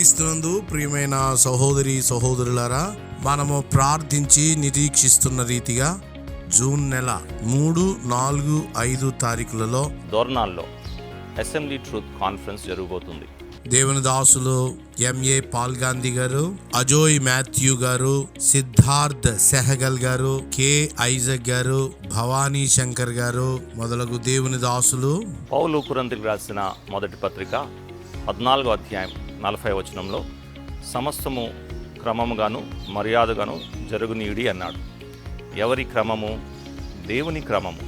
క్రీస్తునందు ప్రియమైన సహోదరి సహోదరులారా, మనము ప్రార్థించి నిరీక్షిస్తున్న రీతిగా జూన్ నెల 3, 4, 5 తారీఖులలో దోర్నాల్లో అసెంబ్లీ ట్రూత్ కాన్ఫరెన్స్ జరగబోతుంది. దేవుని దాసులు ఎంఏ పాల్ గాంధీ గారు, అజోయ్ మాథ్యూ గారు, సిద్ధార్థ్ సెహగల్ గారు, కె ఐజక్ గారు, భవానీ శంకర్ గారు మొదలగు దేవుని దాసులు పౌలు కొరింథీయులకు రాసిన మొదటి పత్రిక 14వ అధ్యాయం 40వ వచనంలో సమస్తము క్రమముగాను మర్యాదగాను జరుగునీయుడి అన్నాడు. ఎవరి క్రమము? దేవుని క్రమము.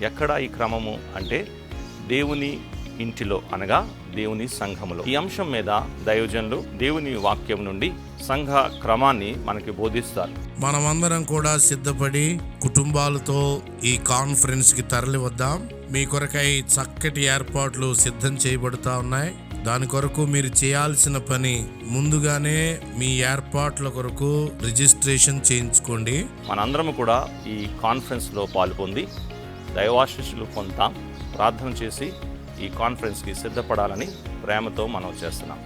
ఎక్కడ ఈ క్రమము అంటే దేవుని ఇంటిలో, అనగా దేవుని సంఘములో. ఈ అంశం మీద దైవజనులు దేవుని వాక్యం నుండి సంఘ క్రమాన్ని మనకి బోధిస్తారు. మనమందరం కూడా సిద్ధపడి కుటుంబాలతో ఈ కాన్ఫరెన్స్ కి తరలి వద్దాం. మీ కొరకై చక్కటి ఏర్పాట్లు సిద్ధం చేయబడుతా ఉన్నాయి. దాని కొరకు మీరు చేయాల్సిన పని, ముందుగానే మీ ఏర్పాట్ల కొరకు రిజిస్ట్రేషన్ చేయించుకోండి. మనందరం కూడా ఈ కాన్ఫరెన్స్ లో పాల్గొంది దైవాశీస్సులు పొందుతాం. ప్రార్థన చేసి ఈ కాన్ఫరెన్స్కి సిద్ధపడాలని ప్రేమతో మనం చేస్తున్నాం.